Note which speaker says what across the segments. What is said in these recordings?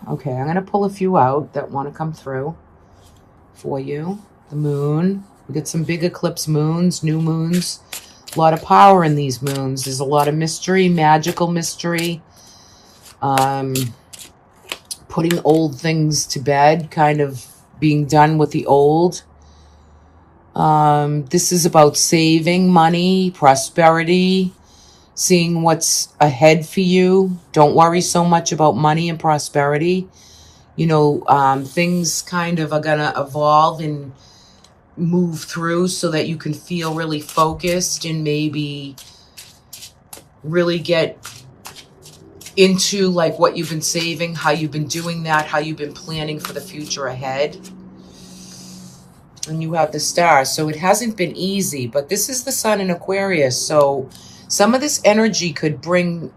Speaker 1: Okay, I'm going to pull a few out that want to come through for you. The moon. We get some big eclipse moons, new moons. A lot of power in these moons. There's a lot of mystery, magical mystery. Putting old things to bed, kind of being done with the old. This is about saving money, prosperity, seeing what's ahead for you. Don't worry so much about money and prosperity. You know, things kind of are going to evolve and move through so that you can feel really focused and maybe really get into like what you've been saving, how you've been doing that, how you've been planning for the future ahead. And you have the star. So it hasn't been easy, but this is the sun in Aquarius. So some of this energy could bring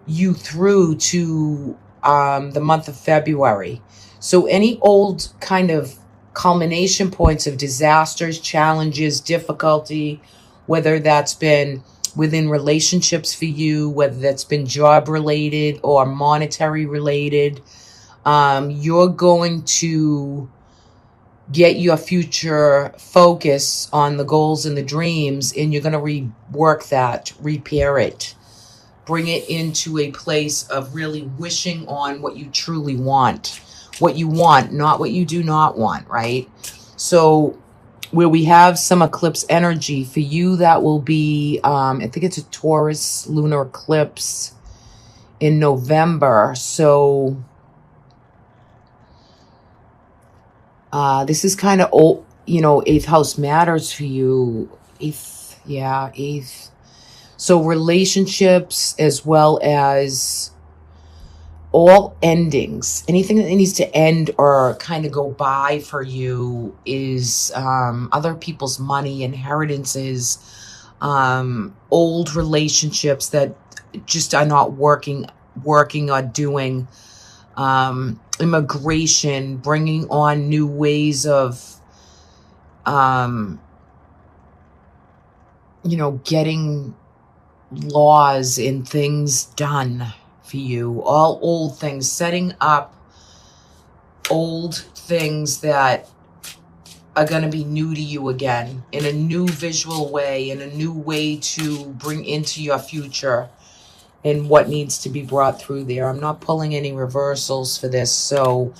Speaker 1: you through to the month of February. So any old kind of culmination points of disasters, challenges, difficulty, whether that's been within relationships for you, whether that's been job related or monetary related, you're going to get your future focus on the goals and the dreams, and you're going to rework that, repair it, bring it into a place of really wishing on what you truly want, what you want, not what you do not want, right? So where we have some eclipse energy for you, that will be, I think it's a Taurus lunar eclipse in November. So this is kind of old, you know, 8th house matters for you. 8th, yeah, 8th. So relationships as well as all endings, anything that needs to end or kind of go by for you is other people's money, inheritances, old relationships that just are not working or doing, immigration, bringing on new ways of, you know, getting laws and things done for you, all old things, setting up old things that are going to be new to you again in a new visual way, in a new way to bring into your future and what needs to be brought through there. I'm not pulling any reversals for this. So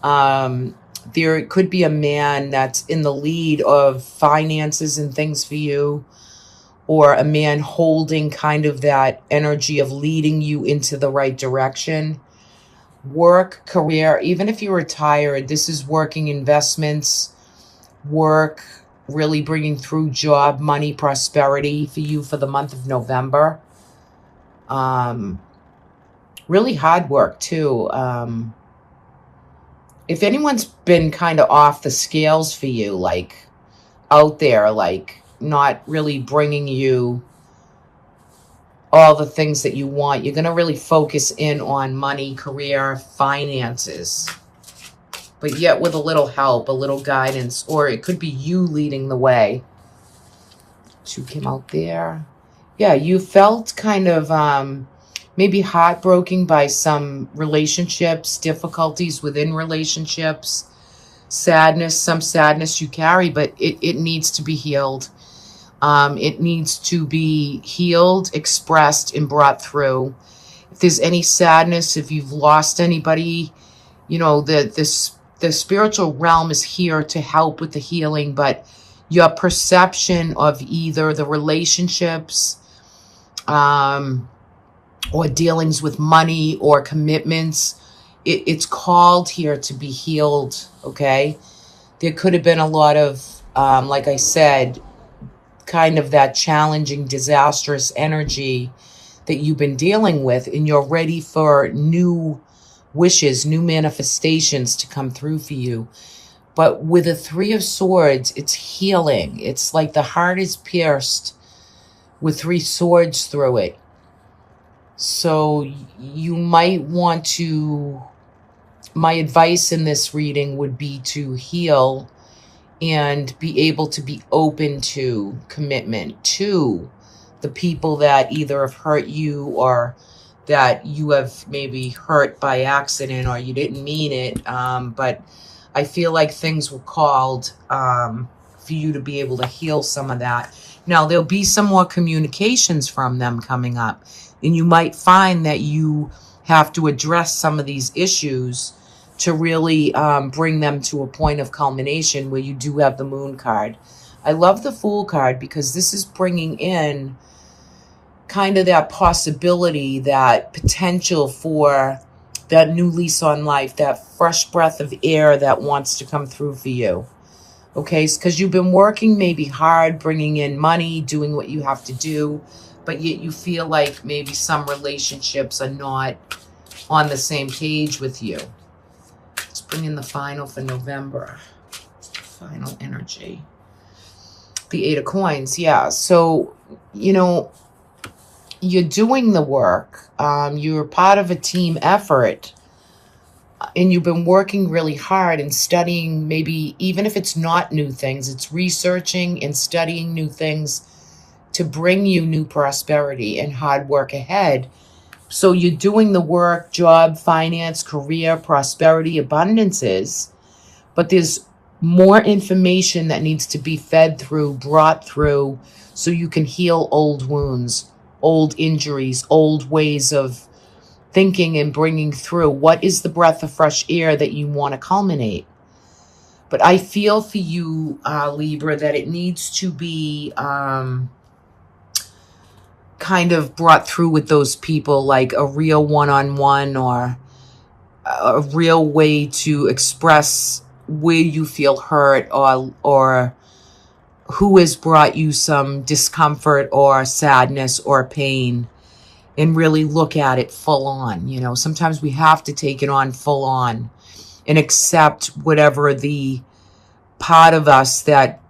Speaker 1: there could be a man that's in the lead of finances and things for you, or a man holding kind of that energy of leading you into the right direction. Work, career, even if you're retired, this is working, investments, work, really bringing through job, money, prosperity for you for the month of November. Really hard work too. If anyone's been kind of off the scales for you, like out there, like not really bringing you all the things that you want, you're going to really focus in on money, career, finances, but yet with a little help, a little guidance, or it could be you leading the way. 2 came out there. Yeah, you felt kind of maybe heartbroken by some relationships, difficulties within relationships, sadness, some sadness you carry, but it needs to be healed. It needs to be healed, expressed, and brought through. If there's any sadness, if you've lost anybody, you know, the spiritual realm is here to help with the healing, but your perception of either the relationships, or dealings with money or commitments, it's called here to be healed, okay? There could have been a lot of, like I said, kind of that challenging, disastrous energy that you've been dealing with, and you're ready for new wishes, new manifestations to come through for you. But with the 3 of Swords, it's healing. It's like the heart is pierced with 3 swords through it. So you might want to, my advice in this reading would be to heal and be able to be open to commitment to the people that either have hurt you or that you have maybe hurt by accident or you didn't mean it. But I feel like things were called for you to be able to heal some of that. Now, there'll be some more communications from them coming up, and you might find that you have to address some of these issues to really bring them to a point of culmination where you do have the Moon card. I love the Fool card because this is bringing in kind of that possibility, that potential for that new lease on life, that fresh breath of air that wants to come through for you. Okay, because you've been working maybe hard, bringing in money, doing what you have to do, but yet you feel like maybe some relationships are not on the same page with you. Let's bring in the final for November. Final energy. The Eight of Coins, yeah. So, you know, you're doing the work. You're part of a team effort. And you've been working really hard and studying, maybe even if it's not new things, it's researching and studying new things to bring you new prosperity and hard work ahead. So you're doing the work, job, finance, career, prosperity, abundances, but there's more information that needs to be fed through, brought through, so you can heal old wounds, old injuries, old ways of thinking and bringing through. What is the breath of fresh air that you want to culminate? But I feel for you, Libra, that it needs to be kind of brought through with those people, like a real one-on-one or a real way to express where you feel hurt, or who has brought you some discomfort or sadness or pain, and really look at it full on. You know, sometimes we have to take it on full on and accept whatever the part of us that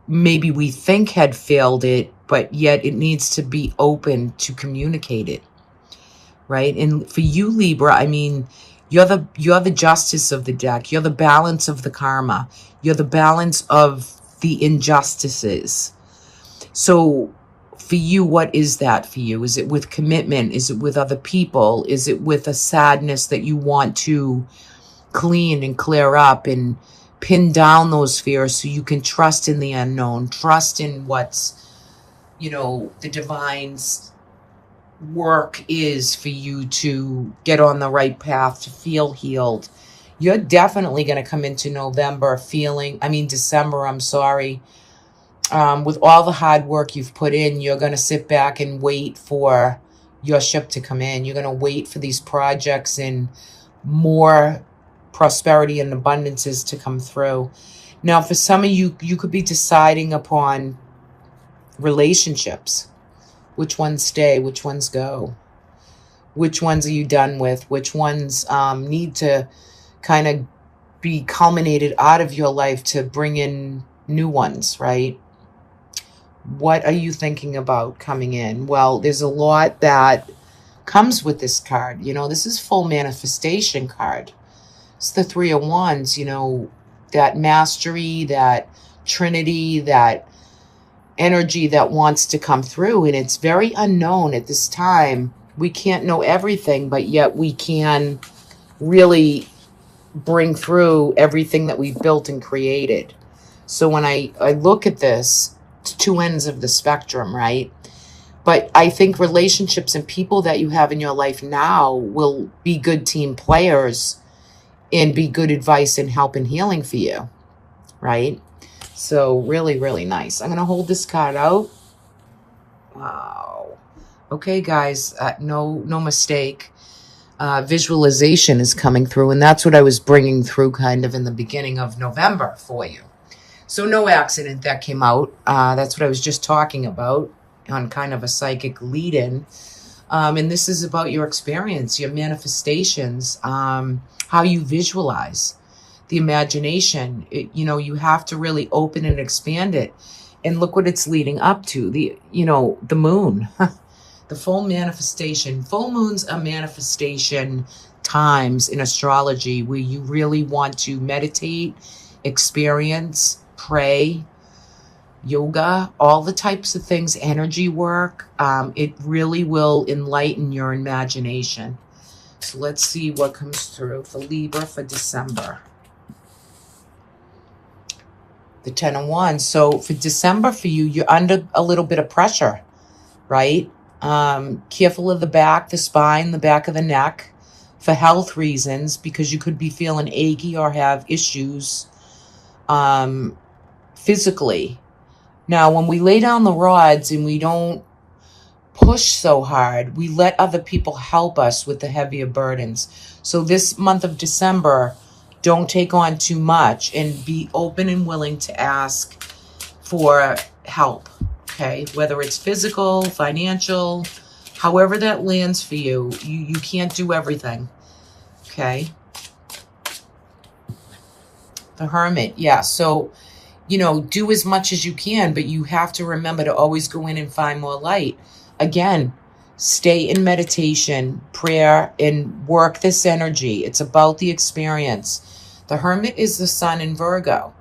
Speaker 1: maybe we think had failed it, but yet it needs to be open to communicate it, right? And for you, Libra, I mean, you're the justice of the deck. You're the balance of the karma. You're the balance of the injustices. So for you, what is that for you? Is it with commitment? Is it with other people? Is it with a sadness that you want to clean and clear up and pin down those fears so you can trust in the unknown, trust in what's, you know, the divine's work is for you to get on the right path, to feel healed. You're definitely going to come into December, I'm sorry. With all the hard work you've put in, you're going to sit back and wait for your ship to come in. You're going to wait for these projects and more prosperity and abundances to come through. Now, for some of you, you could be deciding upon relationships. Which ones stay? Which ones go? Which ones are you done with? Which ones need to kind of be culminated out of your life to bring in new ones, right? What are you thinking about coming in? Well, there's a lot that comes with this card. You know, this is full manifestation card. It's the Three of Wands, you know, that mastery, that trinity, that energy that wants to come through. And it's very unknown at this time. We can't know everything, but yet we can really bring through everything that we've built and created. So when I look at this, it's two ends of the spectrum, right? But I think relationships and people that you have in your life now will be good team players and be good advice and help and healing for you, right? So really, really nice. I'm going to hold this card out. Wow. Okay, guys, no mistake. Visualization is coming through, and that's what I was bringing through kind of in the beginning of November for you. So no accident that came out. That's what I was just talking about on kind of a psychic lead-in. And this is about your experience, your manifestations, how you visualize. The imagination, you know, you have to really open and expand it. And look what it's leading up to, the moon, the full manifestation. Full moons are manifestation times in astrology where you really want to meditate, experience, pray, yoga, all the types of things, energy work. It really will enlighten your imagination. So let's see what comes through for Libra for December. The 10 of Wands. So for December for you, you're under a little bit of pressure, right? Careful of the back, the spine, the back of the neck for health reasons, because you could be feeling achy or have issues physically. Now, when we lay down the rods and we don't push so hard, we let other people help us with the heavier burdens. So this month of December, don't take on too much and be open and willing to ask for help, okay? Whether it's physical, financial, however that lands for you, you can't do everything, okay? The Hermit, yeah, so, you know, do as much as you can, but you have to remember to always go in and find more light. Again, stay in meditation, prayer, and work this energy. It's about the experience. The Hermit is the sun in Virgo.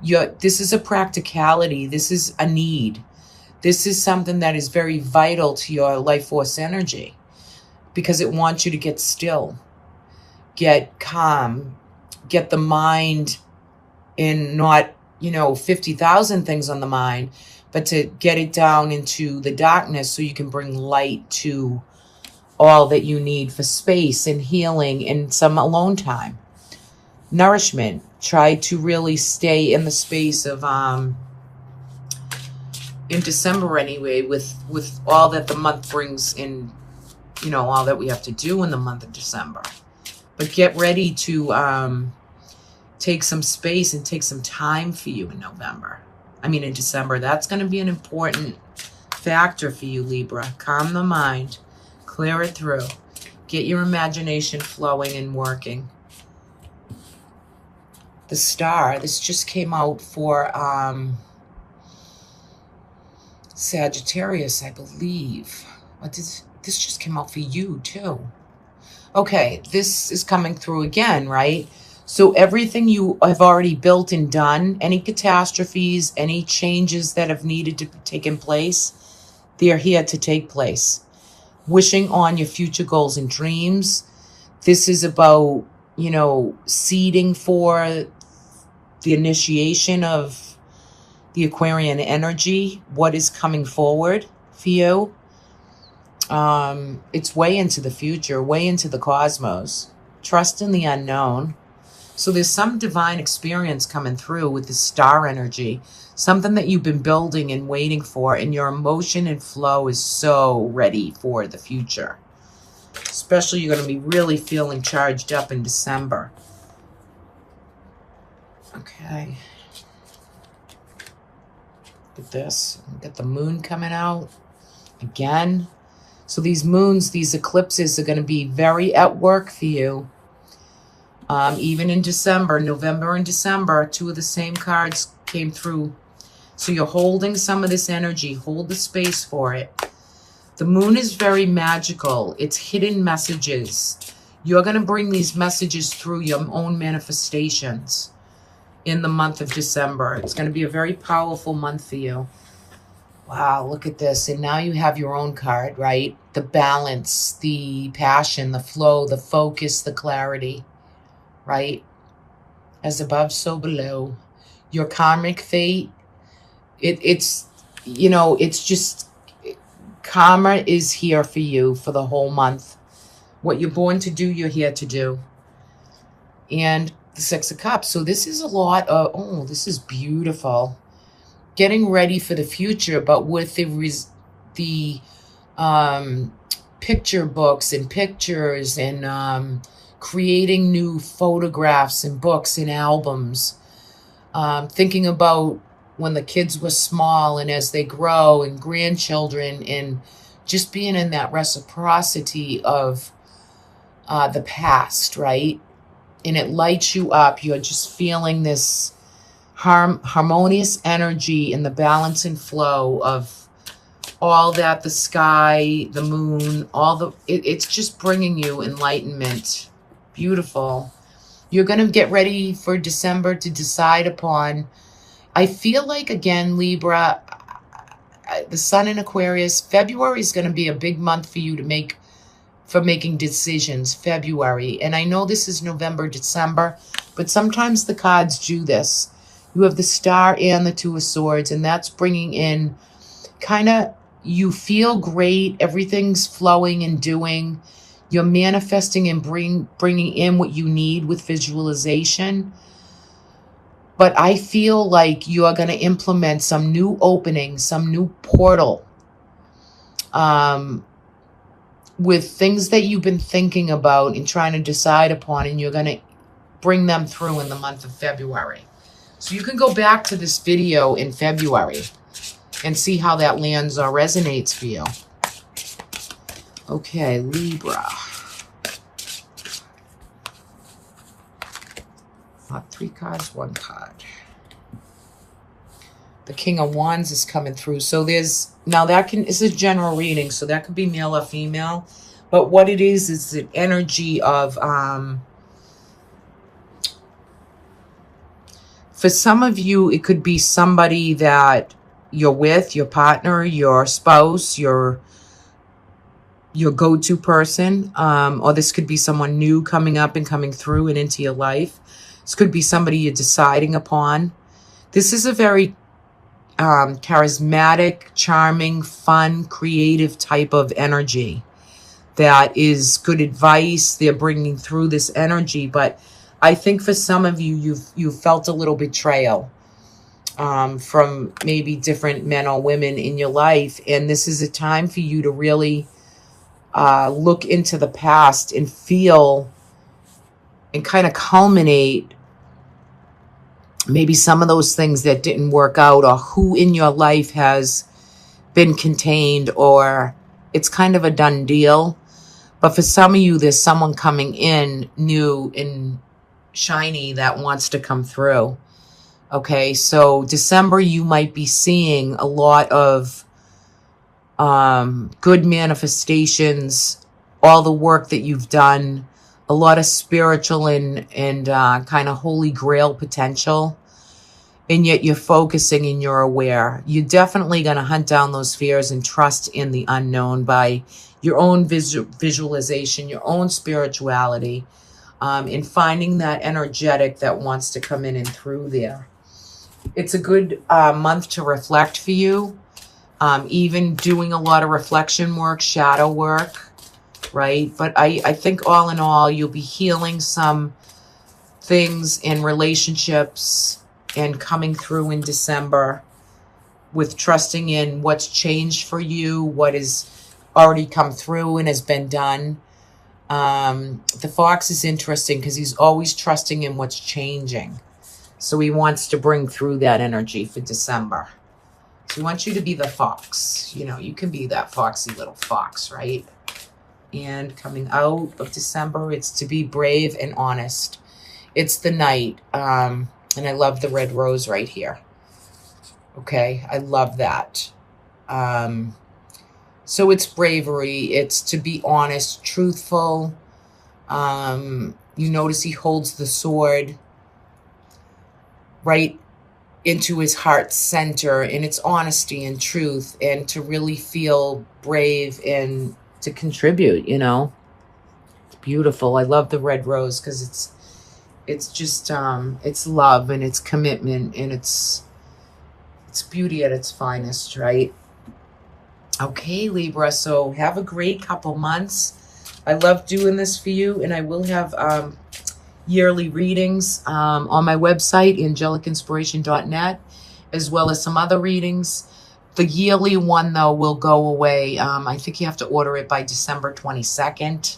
Speaker 1: This is a practicality. This is a need. This is something that is very vital to your life force energy, because it wants you to get still, get calm, get the mind in not, 50,000 things on the mind, but to get it down into the darkness so you can bring light to all that you need for space and healing and some alone time. Nourishment. Try to really stay in the space of, in December anyway, with all that the month brings in, all that we have to do in the month of December. But get ready to take some space and take some time for you in December. That's going to be an important factor for you, Libra. Calm the mind, clear it through, get your imagination flowing and working. The Star, this just came out for Sagittarius, I believe. This just came out for you too. Okay, this is coming through again, right? So everything you have already built and done, any catastrophes, any changes that have needed to take in place, they are here to take place. Wishing on your future goals and dreams. This is about, seeding for the initiation of the Aquarian energy, what is coming forward for you. It's way into the future, way into the cosmos. Trust in the unknown. So there's some divine experience coming through with the star energy, something that you've been building and waiting for, and your emotion and flow is so ready for the future. Especially you're going to be really feeling charged up in December. Okay. Look at this. Got the moon coming out again. So these moons, these eclipses are going to be very at work for you. Even in December, November and December, two of the same cards came through. So you're holding some of this energy. Hold the space for it. The moon is very magical. It's hidden messages. You're going to bring these messages through your own manifestations in the month of December. It's going to be a very powerful month for you. Wow, look at this. And now you have your own card, right? The balance, the passion, the flow, the focus, the clarity, right? As above, so below. Your karmic fate, it's just, karma is here for you for the whole month. What you're born to do, you're here to do. And the Six of Cups. So this is a lot of, this is beautiful. Getting ready for the future, but with the picture books and pictures and creating new photographs and books and albums. Thinking about when the kids were small and as they grow and grandchildren, and just being in that reciprocity of the past, right? And it lights you up. You're just feeling this harmonious energy and the balance and flow of all that, the sky, the moon, it's just bringing you enlightenment. Beautiful. You're going to get ready for December to decide upon, I feel like, again, Libra, the sun in Aquarius, February is going to be a big month for you for making decisions, February. And I know this is November, December, but sometimes the cards do this. You have the Star and the Two of Swords, and that's bringing in kind of, you feel great, everything's flowing and doing. You're manifesting and bringing in what you need with visualization. But I feel like you are going to implement some new opening, some new portal with things that you've been thinking about and trying to decide upon, and you're going to bring them through in the month of February. So you can go back to this video in February and see how that lands or resonates for you. Okay, Libra. Not 3 cards, 1 card. The King of Wands is coming through. So there's, now that it's a general reading, so that could be male or female. But what it is an energy of, for some of you, it could be somebody that you're with, your partner, your spouse, your go-to person, or this could be someone new coming up and coming through and into your life. This could be somebody you're deciding upon. This is a very charismatic, charming, fun, creative type of energy that is good advice. They're bringing through this energy, but I think for some of you, you've felt a little betrayal from maybe different men or women in your life, and this is a time for you to really look into the past and feel and kind of culminate maybe some of those things that didn't work out, or who in your life has been contained, or it's kind of a done deal. But for some of you, there's someone coming in new and shiny that wants to come through. Okay, so December, you might be seeing a lot of good manifestations, all the work that you've done, a lot of spiritual and kind of holy grail potential, and yet you're focusing and you're aware. You're definitely going to hunt down those fears and trust in the unknown by your own visualization, your own spirituality, and finding that energetic that wants to come in and through there. It's a good month to reflect for you, even doing a lot of reflection work, shadow work, right? But I think all in all, you'll be healing some things in relationships and coming through in December with trusting in what's changed for you, what has already come through and has been done. The Fox is interesting because he's always trusting in what's changing. So he wants to bring through that energy for December. So he wants you to be the fox. You know, you can be that foxy little fox, right? And coming out of December, it's to be brave and honest. It's the Knight. And I love the red rose right here. Okay, I love that. So it's bravery. It's to be honest, truthful. You notice he holds the sword right into his heart's center, and it's honesty and truth, and to really feel brave and to contribute, you know. It's beautiful. I love the red rose because it's just it's love and it's commitment and it's beauty at its finest, right? Okay, Libra, so have a great couple months. I love doing this for you, and I will have yearly readings on my website, angelicinspiration.net, as well as some other readings. The yearly one, though, will go away. I think you have to order it by December 22nd.